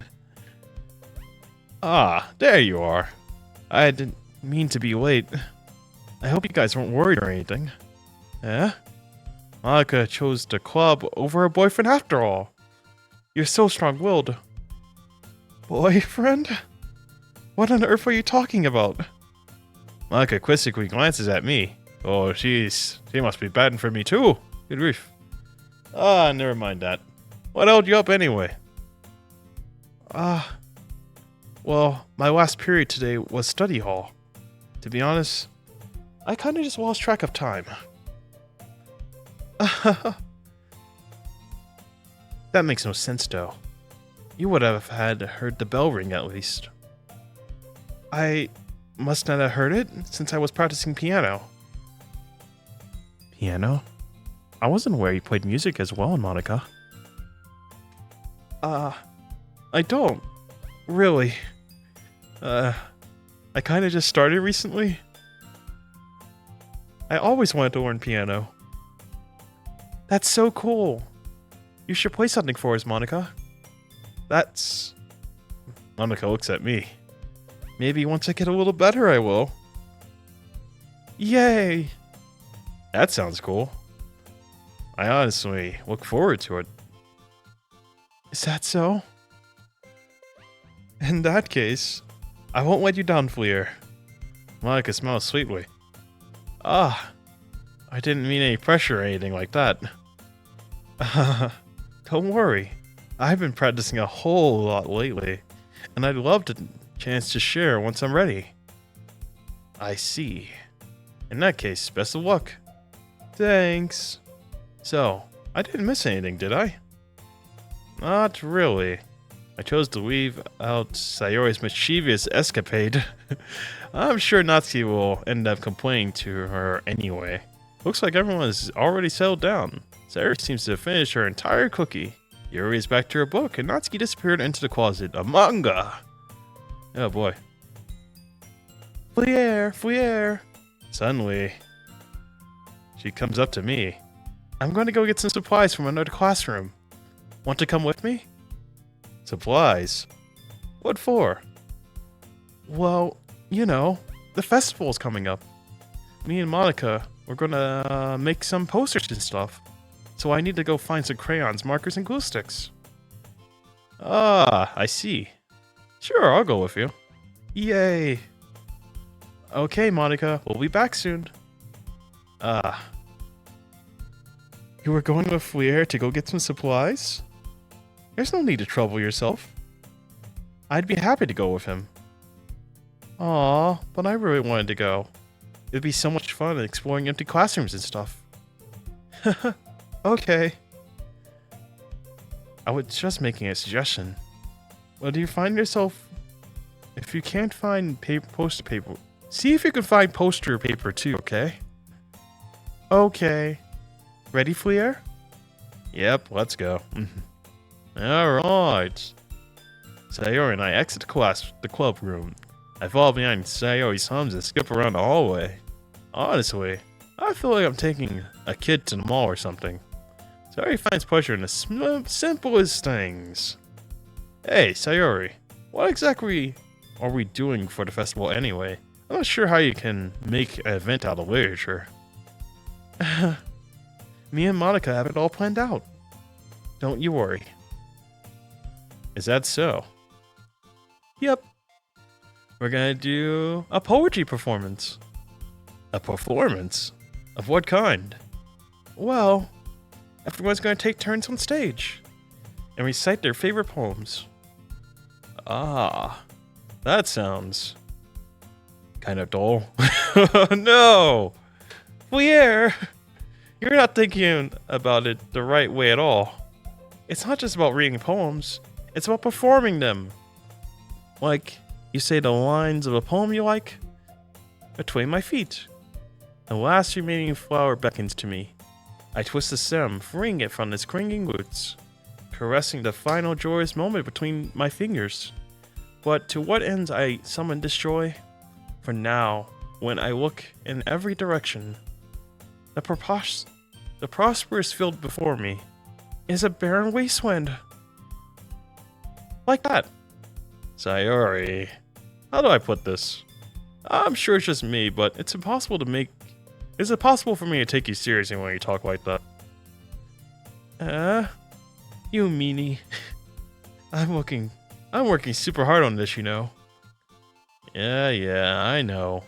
Ah, there you are. I didn't mean to be late. I hope you guys weren't worried or anything. Eh? Monica chose the club over her boyfriend after all. You're so strong-willed. Boyfriend? What on earth are you talking about? Monica quizzically glances at me. Oh, jeez. She must be batting for me too. Good grief. Ah, never mind that. What held you up anyway? Well, my last period today was study hall. To be honest, I kinda just lost track of time. That makes no sense, though. You would have had heard the bell ring at least. I must not have heard it since I was practicing piano. Piano? I wasn't aware you played music as well, Monica. I don't. Really. I kinda just started recently. I always wanted to learn piano. That's so cool. You should play something for us, Monica. That's... Monica looks at me. Maybe once I get a little better, I will. Yay! That sounds cool. I honestly look forward to it. Is that so? In that case, I won't let you down, Fleer. Monica smiles sweetly. Ah, I didn't mean any pressure or anything like that. Don't worry. I've been practicing a whole lot lately, and I'd love the chance to share once I'm ready. I see. In that case, best of luck. Thanks. So, I didn't miss anything, did I? Not really. I chose to leave out Sayori's mischievous escapade. I'm sure Natsuki will end up complaining to her anyway. Looks like everyone has already settled down. Sayori seems to have finished her entire cookie. Yuri is back to her book, and Natsuki disappeared into the closet. A manga! Oh boy. Fleer! Fleer! Suddenly, she comes up to me. I'm going to go get some supplies from another classroom. Want to come with me? Supplies? What for? Well, you know, the festival's coming up. Me and Monica, we're gonna make some posters and stuff. So I need to go find some crayons, markers, and glue sticks. Ah, I see. Sure, I'll go with you. Yay. Okay, Monica, we'll be back soon. You were going with Fleer to go get some supplies? There's no need to trouble yourself. I'd be happy to go with him. Aw, but I really wanted to go. It'd be so much fun exploring empty classrooms and stuff. Okay. I was just making a suggestion. Well, do you find yourself... If you can't find poster paper... See if you can find poster paper too, okay? Okay. Ready, Fleer? Yep, let's go. Alright. Sayori and I exit the club room. I fall behind Sayori's hums and skip around the hallway. Honestly, I feel like I'm taking a kid to the mall or something. Sayori finds pleasure in the simplest things. Hey, Sayori, what exactly are we doing for the festival anyway? I'm not sure how you can make an event out of literature. Me and Monica have it all planned out. Don't you worry. Is that so? Yep. We're gonna do a poetry performance. A performance? Of what kind? Well, everyone's gonna take turns on stage and recite their favorite poems. Ah, that sounds kind of dull. No! Fleer! You're not thinking about it the right way at all. It's not just about reading poems, it's about performing them. Like, you say the lines of a poem you like. Between my feet. The last remaining flower beckons to me. I twist the stem, freeing it from its clinging roots, caressing the final joyous moment between my fingers. But to what ends I summon this joy? For now, when I look in every direction, the prosperous field before me is a barren wasteland. Like that. Sayori, how do I put this? I'm sure it's just me, but it's impossible to make... Is it possible for me to take you seriously when you talk like that? You meanie. I'm working super hard on this, you know. Yeah, I know.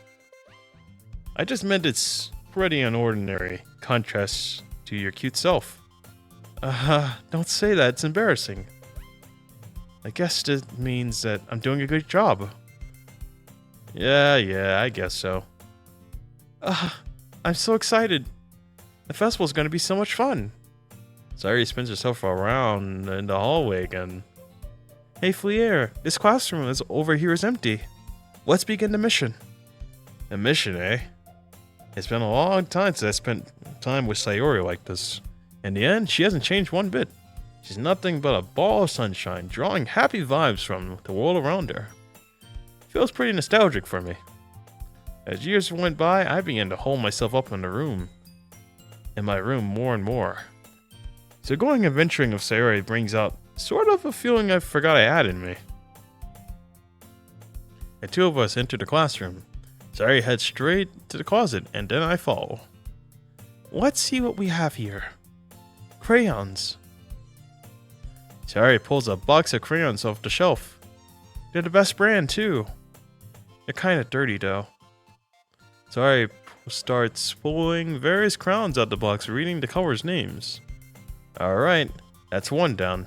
I just meant it's pretty unordinary contrast to your cute self. Don't say that, it's embarrassing. I guess it means that I'm doing a good job. Yeah, I guess so. I'm so excited. The festival's gonna be so much fun. Sayori spins herself around in the hallway again. Hey Fliere, this classroom is over here is empty. Let's begin the mission. A mission, eh? It's been a long time since I spent time with Sayori like this. In the end, she hasn't changed one bit. She's nothing but a ball of sunshine, drawing happy vibes from the world around her. Feels pretty nostalgic for me. As years went by, I began to hold myself up in my room more and more. So going adventuring with Sayori brings out sort of a feeling I forgot I had in me. The two of us enter the classroom. Sayori heads straight to the closet, and then I follow. Let's see what we have here. Crayons. Sayori pulls a box of crayons off the shelf. They're the best brand, too. They're kinda dirty, though. Sayori starts pulling various crayons out the box, reading the colors' names. Alright, that's one down.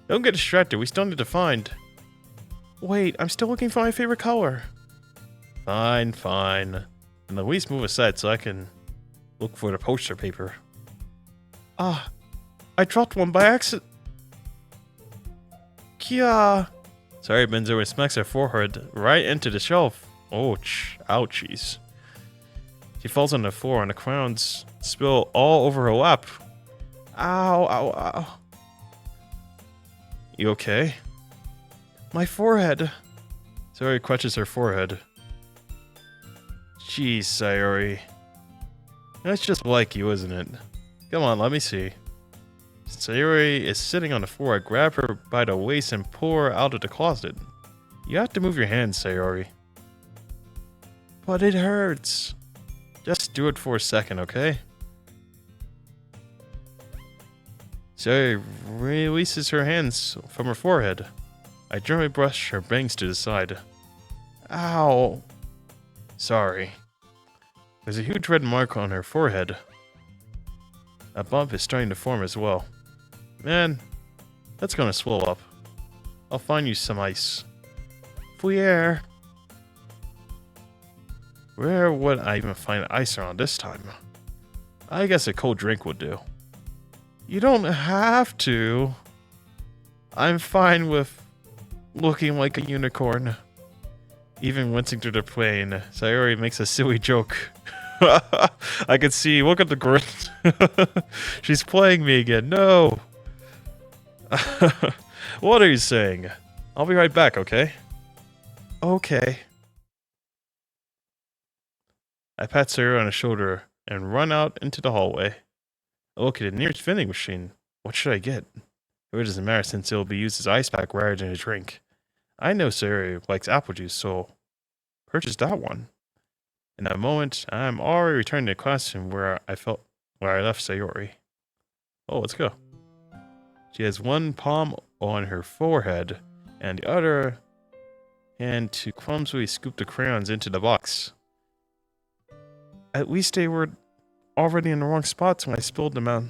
Don't get distracted, we still need to find. Wait, I'm still looking for my favorite color. Fine. And at least move aside so I can look for the poster paper. Ah, I dropped one by accident. Kia. Sayori bends over and smacks her forehead right into the shelf. Ouch, ouchies. She falls on the floor and the crayons spill all over her lap. Ow. You okay? My forehead. Sayori clutches her forehead. Jeez, Sayori. That's just like you, isn't it? Come on, let me see. Sayori is sitting on the floor. I grab her by the waist and pull her out of the closet. You have to move your hands, Sayori. But it hurts. Just do it for a second, okay? Sayori releases her hands from her forehead. I gently brush her bangs to the side. Ow. Sorry. There's a huge red mark on her forehead. A bump is starting to form as well. Man, that's gonna swell up. I'll find you some ice. Fouillère. Where would I even find ice around this time? I guess a cold drink would do. You don't have to. I'm fine with looking like a unicorn. Even wincing through the plane, Sayori makes a silly joke. I can see, look at the grin. She's playing me again, no! What are you saying? I'll be right back, okay? Okay. I pat Sayori on the shoulder and run out into the hallway. I look at the nearest vending machine. What should I get? It doesn't matter since it will be used as ice pack rather than a drink. I know Sayori likes apple juice, so purchase that one. In a moment, I'm already returning to the classroom where I left Sayori. Oh, let's go. She has one palm on her forehead and the other hand to clumsily scoop the crayons into the box. At least they were already in the wrong spots when I spilled them out.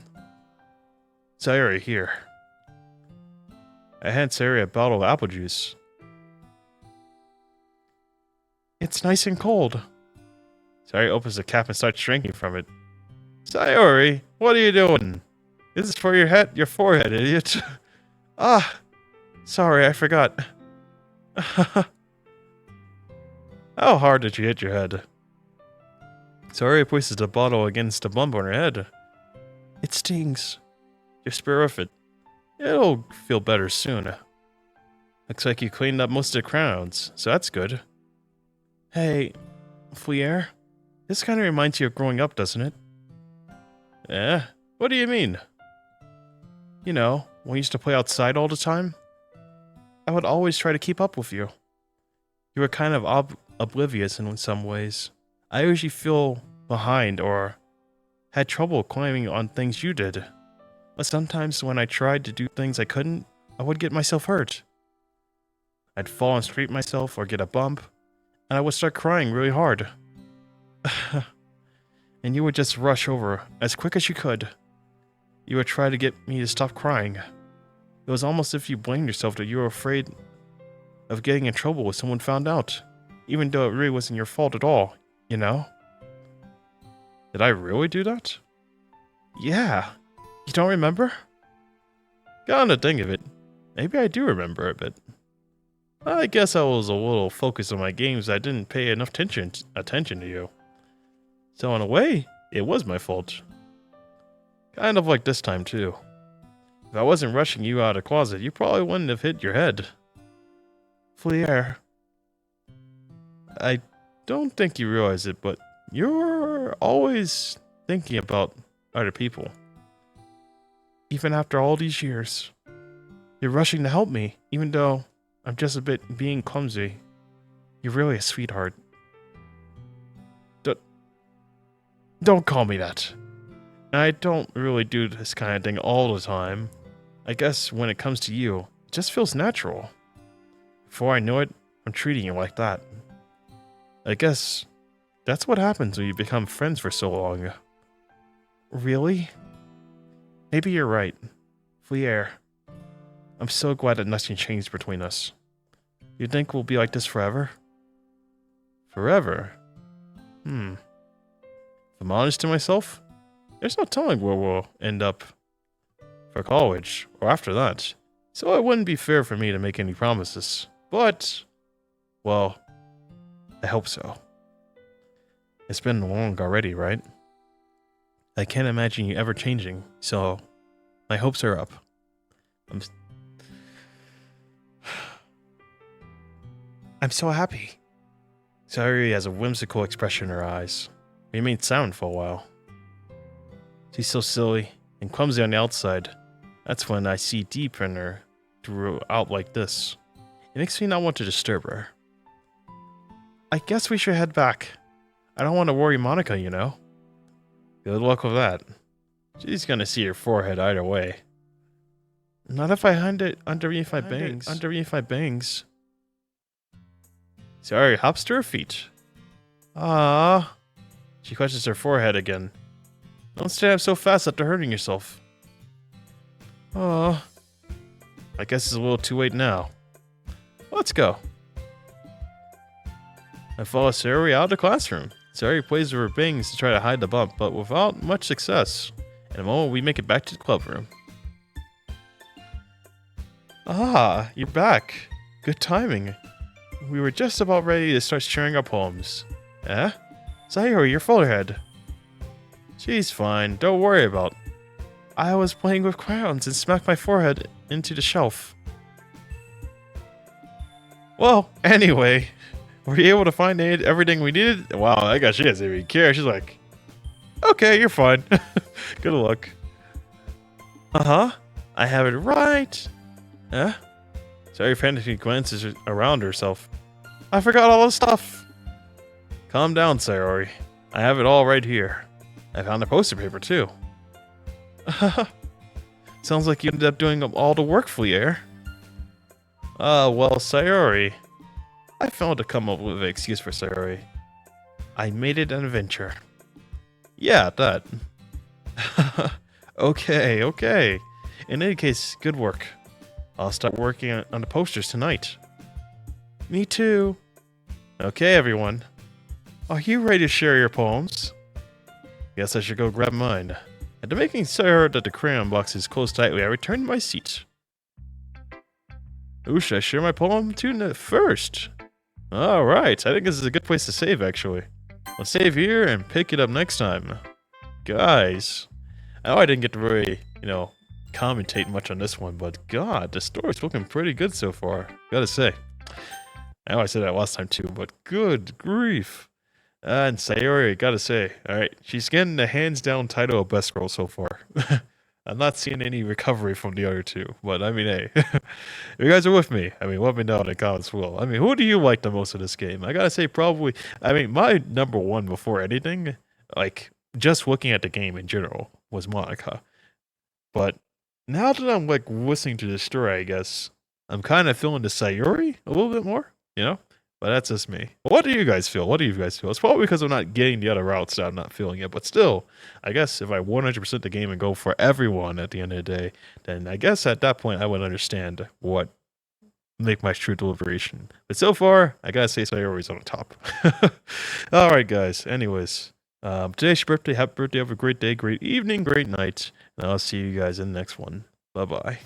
Sayori, here. I hand Sayori a bottle of apple juice. It's nice and cold. Sayori opens the cap and starts drinking from it. Sayori, what are you doing? This is for your head, your forehead, idiot. Ah, sorry, I forgot. How hard did you hit your head? Sayori pushes the bottle against the bump on her head. It stings. Just spare of it. It'll feel better soon. Looks like you cleaned up most of the crowns, so that's good. Hey, Fouillère, this kind of reminds you of growing up, doesn't it? Eh? What do you mean? You know, when we used to play outside all the time? I would always try to keep up with you. You were kind of oblivious in some ways. I usually feel behind or had trouble climbing on things you did. But sometimes when I tried to do things I couldn't, I would get myself hurt. I'd fall and scrape myself or get a bump, and I would start crying really hard. And you would just rush over as quick as you could. You would try to get me to stop crying. It was almost as if you blamed yourself that you were afraid of getting in trouble if someone found out, even though it really wasn't your fault at all, you know? Did I really do that? Yeah. You don't remember? Got on the thing of it. Maybe I do remember a bit. I guess I was a little focused on my games. I didn't pay enough attention to you. So in a way, it was my fault. Kind of like this time too. If I wasn't rushing you out of the closet, you probably wouldn't have hit your head. Flier. I don't think you realize it, but you're always thinking about other people. Even after all these years. You're rushing to help me, even though I'm just a bit being clumsy. You're really a sweetheart. Don't call me that. I don't really do this kind of thing all the time. I guess when it comes to you, it just feels natural. Before I know it, I'm treating you like that. I guess that's what happens when you become friends for so long. Really? Maybe you're right. Flier. I'm so glad that nothing changed between us. You think we'll be like this forever? Forever? If I'm honest to myself, there's no telling where we'll end up for college or after that. So it wouldn't be fair for me to make any promises. But, well, I hope so. It's been long already, right? I can't imagine you ever changing, so my hopes are up. I'm so happy. Sayori has a whimsical expression in her eyes. We remained silent for a while. She's so silly and clumsy on the outside. That's when I see deep in her throughout like this. It makes me not want to disturb her. I guess we should head back. I don't want to worry Monica, you know. Good luck with that. She's gonna see your forehead either way. Not if I hide it underneath my bangs. Sayori hops to her feet. Ah. She clutches her forehead again. Don't stand up so fast after hurting yourself. Oh. I guess it's a little too late now. Let's go. I follow Sayori out of the classroom. Sayori plays with her bangs to try to hide the bump, but without much success. In a moment, we make it back to the club room. Ah, you're back. Good timing. We were just about ready to start sharing our poems. Eh? Sayori, your forehead. She's fine. Don't worry about it. I was playing with crayons and smacked my forehead into the shelf. Well, anyway, were you able to find everything we needed? Wow, I guess she doesn't even care. She's like, okay, you're fine. Good luck. Uh-huh. I have it right. Eh? Sayori frantically glances around herself. I forgot all the stuff. Calm down, Sayori. I have it all right here. I found the poster paper, too. Sounds like you ended up doing all the work, Flier. Well, Sayori. I failed to come up with an excuse for Sayori. I made it an adventure. Yeah, that. Okay. In any case, good work. I'll start working on the posters tonight. Me too. Okay, everyone. Are you ready to share your poems? Guess I should go grab mine. After making sure that the crayon box is closed tightly, I returned to my seat. Who should I share my poem to first? Alright, I think this is a good place to save, actually. I'll save here and pick it up next time. Guys, I know I didn't get to really, commentate much on this one, but God, the story's looking pretty good so far. Gotta say. I know I said that last time too, but good grief. And Sayori, gotta say, alright, she's getting the hands down title of best girl so far. I'm not seeing any recovery from the other two, but I mean, hey, if you guys are with me, let me know in the comments below. Who do you like the most of this game? I gotta say, probably, my number one before anything, just looking at the game in general, was Monica. But now that I'm, listening to the story, I guess, I'm kind of feeling the Sayori a little bit more, But that's just me. What do you guys feel? It's probably because I'm not getting the other routes that I'm not feeling it. But still, I guess if I 100% the game and go for everyone at the end of the day, then I guess at that point I would understand what make my true deliberation. But so far, I gotta say Sayori's on the top. Alright guys, anyways. Today's your birthday. Happy birthday. Have a great day, great evening, great night. And I'll see you guys in the next one. Bye-bye.